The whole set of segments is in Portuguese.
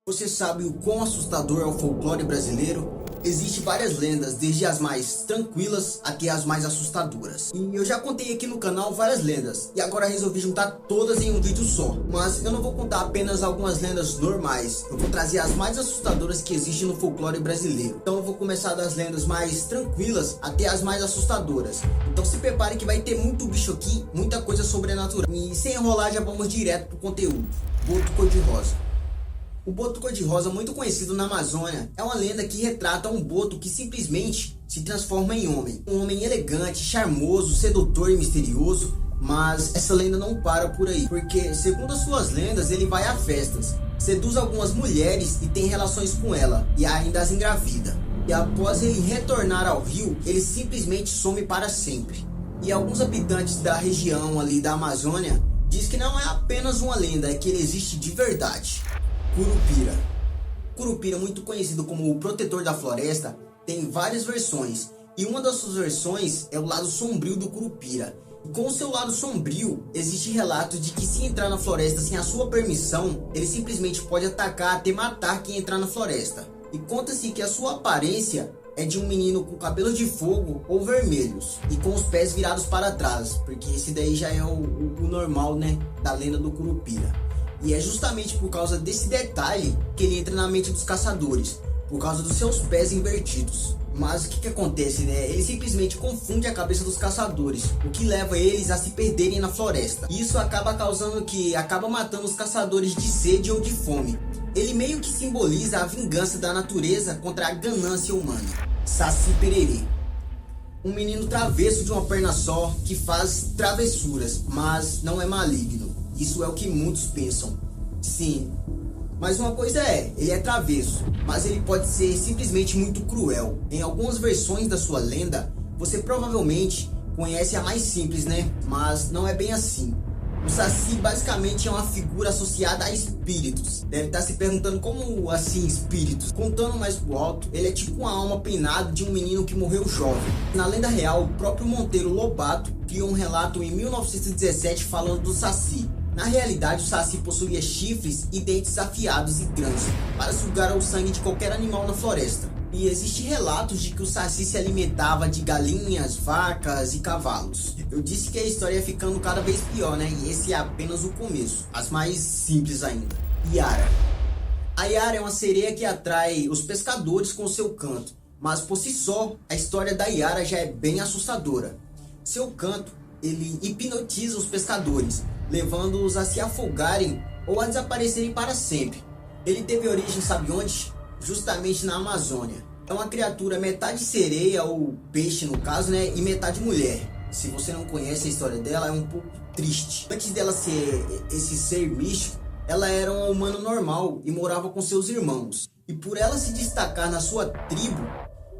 Você sabe o quão assustador é o folclore brasileiro? Existem várias lendas, desde as mais tranquilas até as mais assustadoras. E eu já contei aqui no canal várias lendas, e agora resolvi juntar todas em um vídeo só. Mas eu não vou contar apenas algumas lendas normais, eu vou trazer as mais assustadoras que existem no folclore brasileiro. Então eu vou começar das lendas mais tranquilas até as mais assustadoras. Então se prepare que vai ter muito bicho aqui, muita coisa sobrenatural. E sem enrolar, já vamos direto pro conteúdo. Boto cor-de-rosa. O boto cor-de-rosa, muito conhecido na Amazônia, é uma lenda que retrata um boto que simplesmente se transforma em homem. Um homem elegante, charmoso, sedutor e misterioso. Mas essa lenda não para por aí, porque segundo as suas lendas ele vai a festas, seduz algumas mulheres e tem relações com ela, e ainda as engravida. E após ele retornar ao rio, ele simplesmente some para sempre. E alguns habitantes da região ali da Amazônia diz que não é apenas uma lenda, é que ele existe de verdade. Curupira. Curupira, muito conhecido como o protetor da floresta, tem várias versões, e uma das suas versões é o lado sombrio do Curupira. E com o seu lado sombrio, existe relatos de que se entrar na floresta sem a sua permissão, ele simplesmente pode atacar até matar quem entrar na floresta. E conta-se que a sua aparência é de um menino com cabelos de fogo ou vermelhos, e com os pés virados para trás, porque esse daí já é o normal, né, da lenda do Curupira. E é justamente por causa desse detalhe que ele entra na mente dos caçadores, por causa dos seus pés invertidos. Mas o que acontece, né? Ele simplesmente confunde a cabeça dos caçadores, o que leva eles a se perderem na floresta. E isso acaba causando que acaba matando os caçadores de sede ou de fome. Ele meio que simboliza a vingança da natureza contra a ganância humana. Saci Pererê. Um menino travesso de uma perna só que faz travessuras, mas não é maligno. Isso é o que muitos pensam. Sim, mas uma coisa é, ele é travesso, mas ele pode ser simplesmente muito cruel. Em algumas versões da sua lenda, você provavelmente conhece a mais simples, né? Mas não é bem assim. O Saci basicamente é uma figura associada a espíritos. Deve estar se perguntando como assim espíritos? Contando mais pro alto, ele é tipo uma alma penada de um menino que morreu jovem. Na lenda real, o próprio Monteiro Lobato criou um relato em 1917 falando do Saci. Na realidade, o Saci possuía chifres e dentes afiados e grandes para sugar o sangue de qualquer animal na floresta. E existem relatos de que o Saci se alimentava de galinhas, vacas e cavalos. Eu disse que a história ia ficando cada vez pior, né? E esse é apenas o começo. As mais simples ainda. Iara. A Iara é uma sereia que atrai os pescadores com seu canto. Mas por si só, a história da Iara já é bem assustadora. Seu canto, ele hipnotiza os pescadores, levando-os a se afogarem ou a desaparecerem para sempre. Ele teve origem, sabe onde? Justamente na Amazônia. É uma criatura metade sereia, ou peixe no caso, né? E metade mulher. Se você não conhece a história dela, é um pouco triste. Antes dela ser esse ser místico, ela era um humano normal e morava com seus irmãos. E por ela se destacar na sua tribo,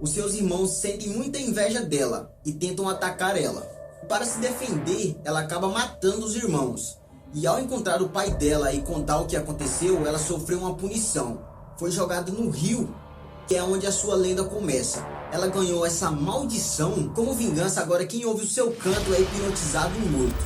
os seus irmãos sentem muita inveja dela e tentam atacar ela. Para se defender, ela acaba matando os irmãos. E ao encontrar o pai dela e contar o que aconteceu, ela sofreu uma punição. Foi jogada no rio, que é onde a sua lenda começa. Ela ganhou essa maldição. Como vingança, agora quem ouve o seu canto é hipnotizado e morto.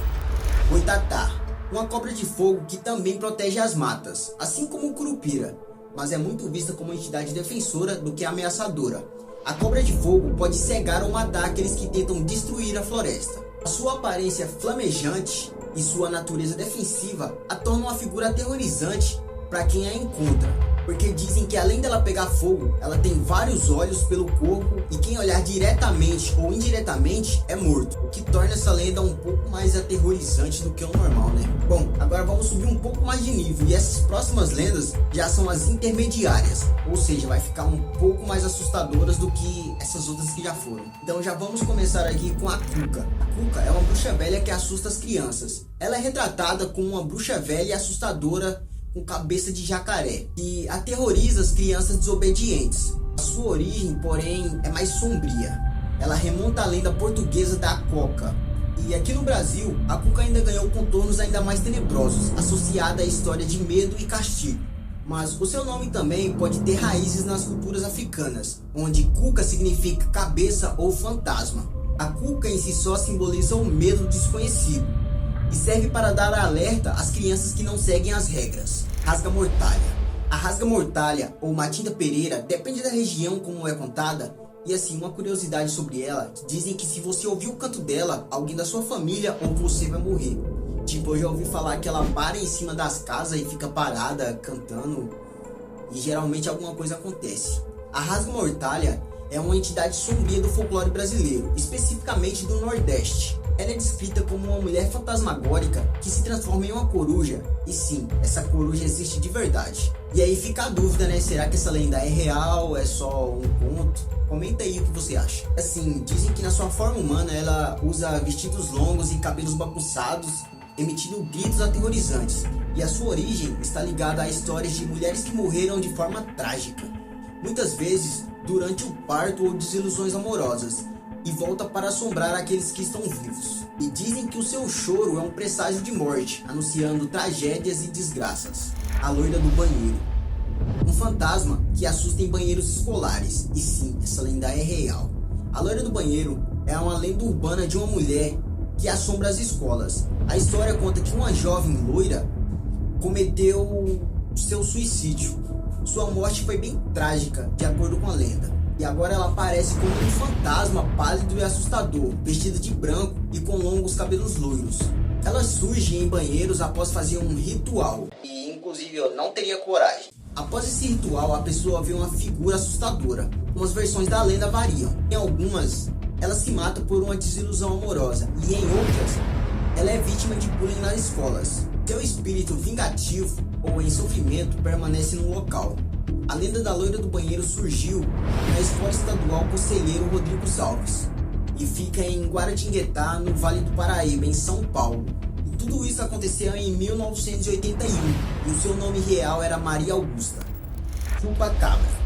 Boitatá. Uma cobra de fogo que também protege as matas, assim como o Curupira, mas é muito vista como entidade defensora do que ameaçadora. A cobra de fogo pode cegar ou matar aqueles que tentam destruir a floresta. A sua aparência flamejante e sua natureza defensiva a tornam uma figura aterrorizante para quem a encontra. Porque dizem que além dela pegar fogo, ela tem vários olhos pelo corpo e quem olhar diretamente ou indiretamente é morto. O que torna essa lenda um pouco mais aterrorizante do que o normal, né? Bom, agora vamos subir um pouco mais de nível e essas próximas lendas já são as intermediárias. Ou seja, vai ficar um pouco mais assustadoras do que essas outras que já foram. Então já vamos começar aqui com a Cuca. A Cuca é uma bruxa velha que assusta as crianças. Ela é retratada como uma bruxa velha e assustadora com cabeça de jacaré, e aterroriza as crianças desobedientes. A sua origem, porém, é mais sombria. Ela remonta à lenda portuguesa da Coca. E aqui no Brasil, a Cuca ainda ganhou contornos ainda mais tenebrosos, associada à história de medo e castigo. Mas o seu nome também pode ter raízes nas culturas africanas, onde Cuca significa cabeça ou fantasma. A Cuca em si só simboliza o medo desconhecido e serve para dar alerta às crianças que não seguem as regras. Rasga-mortalha. A rasga-mortalha ou Matinta Pereira depende da região como é contada. E assim, uma curiosidade sobre ela, dizem que se você ouvir o canto dela, alguém da sua família ou você vai morrer. Tipo, eu já ouvi falar que ela para em cima das casas e fica parada, cantando, e geralmente alguma coisa acontece. A rasga-mortalha é uma entidade sombria do folclore brasileiro, especificamente do Nordeste. Ela é descrita como uma mulher fantasmagórica que se transforma em uma coruja. E sim, essa coruja existe de verdade. E aí fica a dúvida, né? Será que essa lenda é real? É só um conto? Comenta aí o que você acha. Assim, dizem que na sua forma humana ela usa vestidos longos e cabelos bagunçados, emitindo gritos aterrorizantes. E a sua origem está ligada a histórias de mulheres que morreram de forma trágica, muitas vezes durante o parto ou desilusões amorosas, e volta para assombrar aqueles que estão vivos. E dizem que o seu choro é um presságio de morte, anunciando tragédias e desgraças. A loira do banheiro. Um fantasma que assusta em banheiros escolares. E sim, essa lenda é real. A loira do banheiro é uma lenda urbana de uma mulher que assombra as escolas. A história conta que uma jovem loira cometeu seu suicídio. Sua morte foi bem trágica, de acordo com a lenda. E agora ela aparece como um fantasma pálido e assustador, vestida de branco e com longos cabelos loiros. Ela surge em banheiros após fazer um ritual. E inclusive eu não teria coragem. Após esse ritual, a pessoa vê uma figura assustadora. Umas versões da lenda variam. Em algumas, ela se mata por uma desilusão amorosa. E em outras, ela é vítima de bullying nas escolas. Seu espírito vingativo ou em sofrimento permanece no local. A lenda da loira do banheiro surgiu na Escola Estadual Conselheiro Rodrigo Alves e fica em Guaratinguetá, no Vale do Paraíba, em São Paulo. E tudo isso aconteceu em 1981 e o seu nome real era Maria Augusta. Chupa-cabra.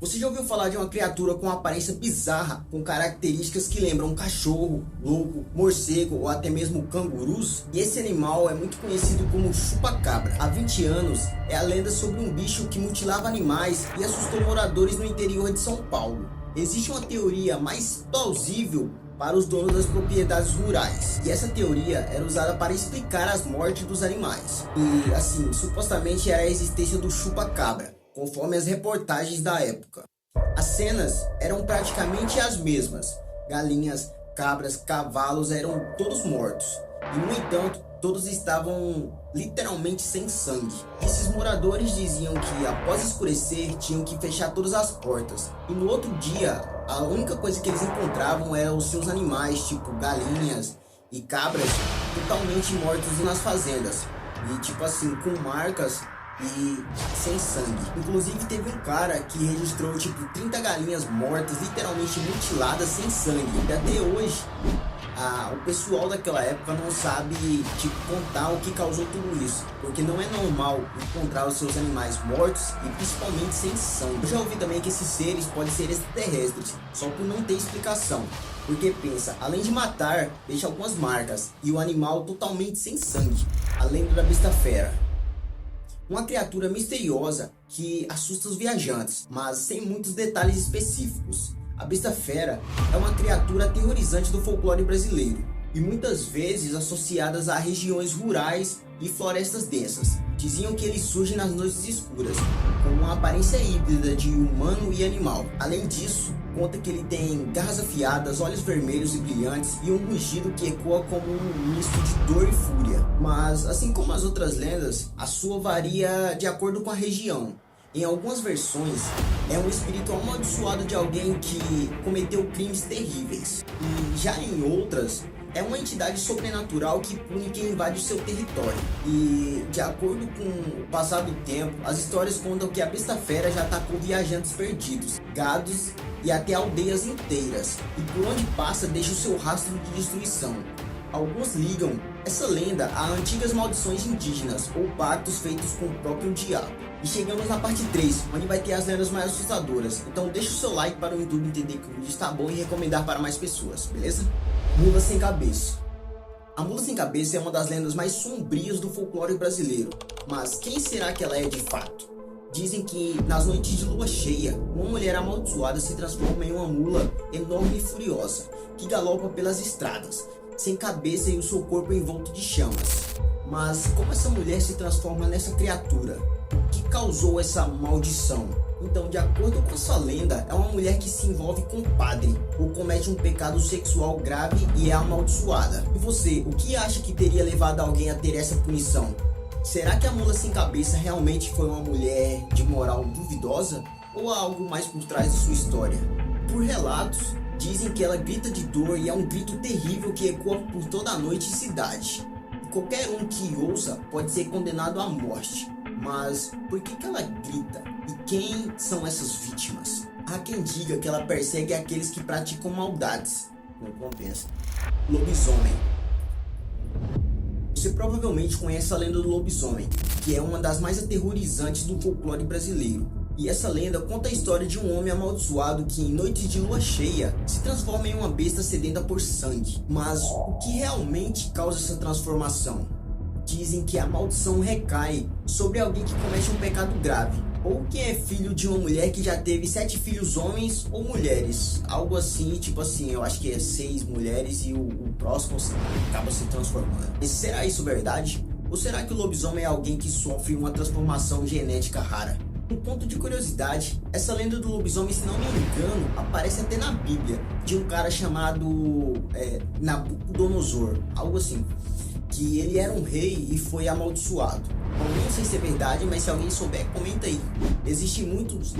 Você já ouviu falar de uma criatura com aparência bizarra, com características que lembram um cachorro, lobo, morcego ou até mesmo cangurus? E esse animal é muito conhecido como chupa-cabra. Há 20 anos, é a lenda sobre um bicho que mutilava animais e assustou moradores no interior de São Paulo. Existe uma teoria mais plausível para os donos das propriedades rurais. E essa teoria era usada para explicar as mortes dos animais. E assim, supostamente era a existência do chupa-cabra, conforme as reportagens da época. As cenas eram praticamente as mesmas. Galinhas, cabras, cavalos eram todos mortos. E no entanto, todos estavam literalmente sem sangue. Esses moradores diziam que após escurecer tinham que fechar todas as portas. E no outro dia, a única coisa que eles encontravam eram os seus animais, tipo galinhas e cabras, totalmente mortos nas fazendas. E tipo assim, com marcas e sem sangue. Inclusive teve um cara que registrou tipo 30 galinhas mortas, literalmente mutiladas, sem sangue. E até hoje o pessoal daquela época não sabe tipo contar o que causou tudo isso, porque não é normal encontrar os seus animais mortos e principalmente sem sangue. Eu já ouvi também que esses seres podem ser extraterrestres, só por não ter explicação. Porque pensa, além de matar, deixa algumas marcas e o animal totalmente sem sangue. A lenda da besta fera. Uma criatura misteriosa que assusta os viajantes, mas sem muitos detalhes específicos. A besta fera é uma criatura aterrorizante do folclore brasileiro e muitas vezes associadas a regiões rurais e florestas densas. Diziam que ele surge nas noites escuras, com uma aparência híbrida de humano e animal. Além disso, conta que ele tem garras afiadas, olhos vermelhos e brilhantes e um rugido que ecoa como um misto de dor e fúria. Mas, assim como as outras lendas, a sua varia de acordo com a região. Em algumas versões, é um espírito amaldiçoado de alguém que cometeu crimes terríveis. E já em outras, é uma entidade sobrenatural que pune quem invade o seu território. E de acordo com o passar do tempo, as histórias contam que a besta fera já atacou viajantes perdidos, gados e até aldeias inteiras. E por onde passa deixa o seu rastro de destruição. Alguns ligam essa lenda a antigas maldições indígenas ou pactos feitos com o próprio diabo. E chegamos na parte 3, onde vai ter as lendas mais assustadoras. Então deixa o seu like para o YouTube entender que o vídeo está bom e recomendar para mais pessoas, beleza? Mula sem cabeça. A mula sem cabeça é uma das lendas mais sombrias do folclore brasileiro. Mas quem será que ela é de fato? Dizem que nas noites de lua cheia, uma mulher amaldiçoada se transforma em uma mula enorme e furiosa, que galopa pelas estradas, sem cabeça e o seu corpo envolto de chamas. Mas como essa mulher se transforma nessa criatura? O que causou essa maldição? Então, de acordo com essa lenda, é uma mulher que se envolve com o padre ou comete um pecado sexual grave e é amaldiçoada. E você, o que acha que teria levado alguém a ter essa punição? Será que a mula sem cabeça realmente foi uma mulher de moral duvidosa? Ou há algo mais por trás de sua história? Por relatos, dizem que ela grita de dor e é um grito terrível que ecoa por toda a noite e cidade. E qualquer um que ouça pode ser condenado à morte. Mas por que ela grita? E quem são essas vítimas? Há quem diga que ela persegue aqueles que praticam maldades. Não compensa. Lobisomem. Você provavelmente conhece a lenda do lobisomem, que é uma das mais aterrorizantes do folclore brasileiro. E essa lenda conta a história de um homem amaldiçoado que, em noites de lua cheia, se transforma em uma besta sedenta por sangue. Mas o que realmente causa essa transformação? Dizem que a maldição recai sobre alguém que comete um pecado grave, ou que é filho de uma mulher que já teve 7 filhos homens ou mulheres, algo assim, tipo assim, eu acho que é 6 mulheres e o próximo acaba se transformando. E será isso verdade? Ou será que o lobisomem é alguém que sofre uma transformação genética rara? Um ponto de curiosidade, essa lenda do lobisomem, se não me engano, aparece até na Bíblia, de um cara chamado Nabucodonosor, algo assim, que ele era um rei e foi amaldiçoado. Bom, não sei se é verdade, mas se alguém souber, comenta aí. Existem muitos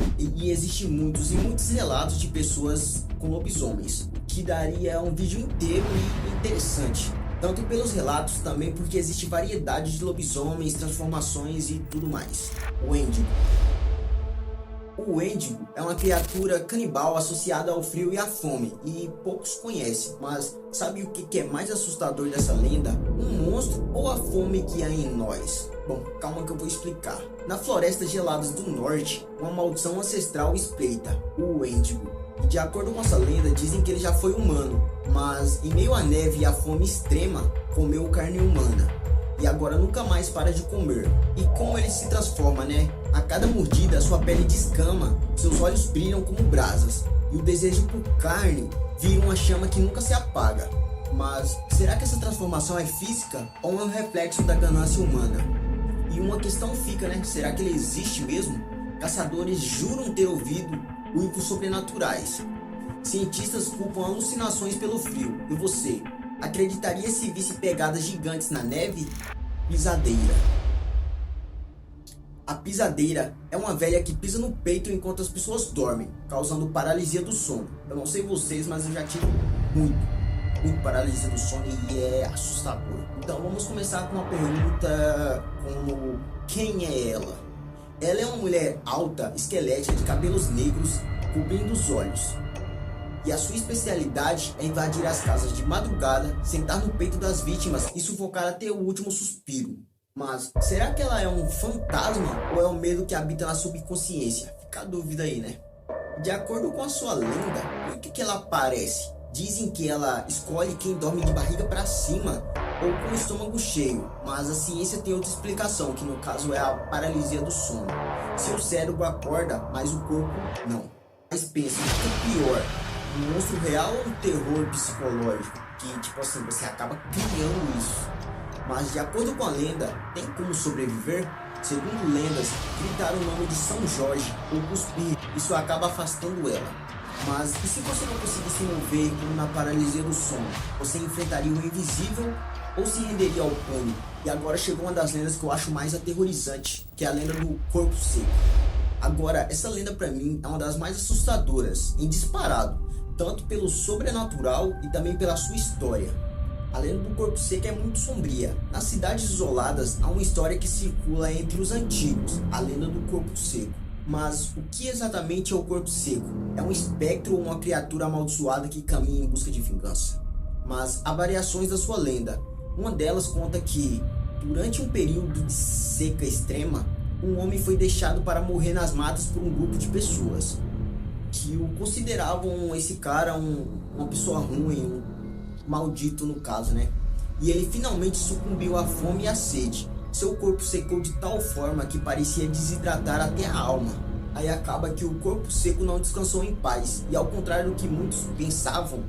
relatos de pessoas com lobisomens, que daria um vídeo inteiro e interessante. Tanto pelos relatos, também porque existe variedade de lobisomens, transformações e tudo mais. O Wendigo. O Wendigo é uma criatura canibal associada ao frio e à fome, e poucos conhecem, mas sabe o que é mais assustador dessa lenda? Um monstro ou a fome que há em nós? Bom, calma que eu vou explicar. Na floresta geladas do norte, uma maldição ancestral espreita, o Wendigo. E de acordo com essa lenda, dizem que ele já foi humano, mas em meio à neve e à fome extrema, comeu carne humana. E agora nunca mais para de comer. E como ele se transforma, né? A cada mordida, sua pele descama, seus olhos brilham como brasas, e o desejo por carne vira uma chama que nunca se apaga. Mas será que essa transformação é física ou é um reflexo da ganância humana? E uma questão fica, né? Será que ele existe mesmo? Caçadores juram ter ouvido uivos sobrenaturais. Cientistas culpam alucinações pelo frio. E você, acreditaria se visse pegadas gigantes na neve? Pisadeira. A pisadeira é uma velha que pisa no peito enquanto as pessoas dormem, causando paralisia do sono. Eu não sei vocês, mas eu já tive muito paralisia do sono e é assustador. Então vamos começar com uma pergunta como: quem é ela? Ela é uma mulher alta, esquelética, de cabelos negros, cobrindo os olhos. E a sua especialidade é invadir as casas de madrugada, sentar no peito das vítimas e sufocar até o último suspiro. Mas será que ela é um fantasma ou é o medo que habita na subconsciência? Fica a dúvida aí, né? De acordo com a sua lenda, por que ela aparece? Dizem que ela escolhe quem dorme de barriga para cima ou com o estômago cheio, mas a ciência tem outra explicação, que no caso é a paralisia do sono. Seu cérebro acorda, mas o corpo não. Mas pensa, o que é pior? Um monstro real ou um terror psicológico? Que tipo assim, você acaba criando isso. Mas de acordo com a lenda, tem como sobreviver? Segundo lendas, gritar o nome de São Jorge ou cuspir, isso acaba afastando ela. Mas e se você não conseguisse se mover como na paralisia do sono? Você enfrentaria o invisível ou se renderia ao pânico? E agora chegou uma das lendas que eu acho mais aterrorizante, que é a lenda do corpo seco. Agora, essa lenda pra mim é uma das mais assustadoras, em disparado, tanto pelo sobrenatural e também pela sua história. A lenda do corpo seco é muito sombria. Nas cidades isoladas, há uma história que circula entre os antigos, a lenda do corpo seco. Mas o que exatamente é o corpo seco? É um espectro ou uma criatura amaldiçoada que caminha em busca de vingança? Mas há variações da sua lenda. Uma delas conta que, durante um período de seca extrema, um homem foi deixado para morrer nas matas por um grupo de pessoas que o consideravam esse cara uma pessoa ruim, um maldito no caso, né? E ele finalmente sucumbiu à fome e à sede. Seu corpo secou de tal forma que parecia desidratar até a alma. Aí acaba que o corpo seco não descansou em paz, e ao contrário do que muitos pensavam,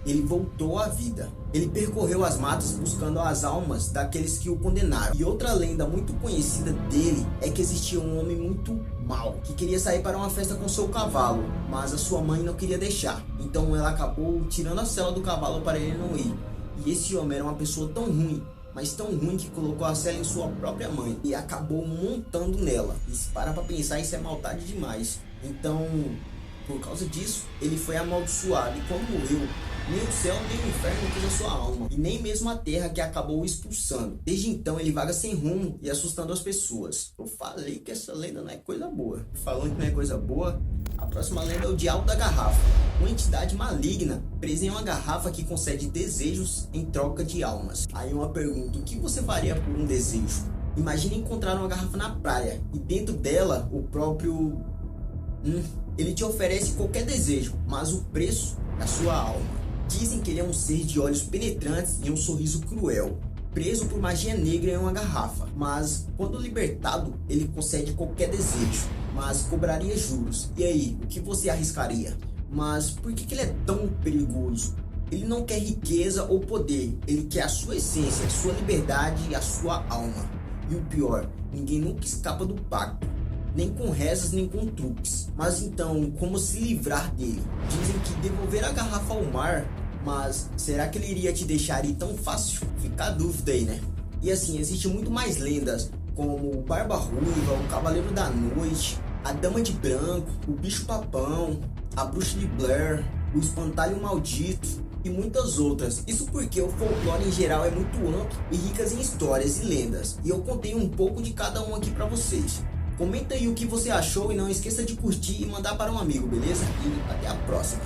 ele voltou à vida. ele percorreu as matas buscando as almas daqueles que o condenaram. E outra lenda muito conhecida dele é que existia um homem muito mau que queria sair para uma festa com seu cavalo, mas a sua mãe não queria deixar. Então ela acabou tirando a sela do cavalo para ele não ir. E esse homem era uma pessoa tão ruim, mas tão ruim, que colocou a sela em sua própria mãe e acabou montando nela. E se parar pra pensar, isso é maldade demais. Então, por causa disso, ele foi amaldiçoado, e quando morreu, nem o céu nem o inferno quis a sua alma, e nem mesmo a terra, que acabou o expulsando. Desde então ele vaga sem rumo e assustando as pessoas. Eu falei que essa lenda não é coisa boa. Falando que não é coisa boa, a próxima lenda é o Diabo da Garrafa, uma entidade maligna presa em uma garrafa que concede desejos em troca de almas. Aí uma pergunta: o que você faria por um desejo? Imagine encontrar uma garrafa na praia e dentro dela o próprio... ele te oferece qualquer desejo, mas o preço é a sua alma. Dizem que ele é um ser de olhos penetrantes e um sorriso cruel, preso por magia negra em uma garrafa, mas quando libertado, ele concede qualquer desejo, mas cobraria juros. E aí, o que você arriscaria? Mas por que ele é tão perigoso? Ele não quer riqueza ou poder, ele quer a sua essência, a sua liberdade e a sua alma. E o pior, ninguém nunca escapa do pacto, nem com rezas, nem com truques. Mas então, como se livrar dele? Dizem que devolver a garrafa ao mar, mas será que ele iria te deixar ir tão fácil? Fica a dúvida aí, né? E assim, existe muito mais lendas, como o Barba Ruiva, o Cavaleiro da Noite, a Dama de Branco, o Bicho Papão, a Bruxa de Blair, o Espantalho Maldito e muitas outras. Isso porque o folclore em geral é muito amplo e ricas em histórias e lendas, e eu contei um pouco de cada um aqui pra vocês. Comenta aí o que você achou e não esqueça de curtir e mandar para um amigo, beleza? E até a próxima!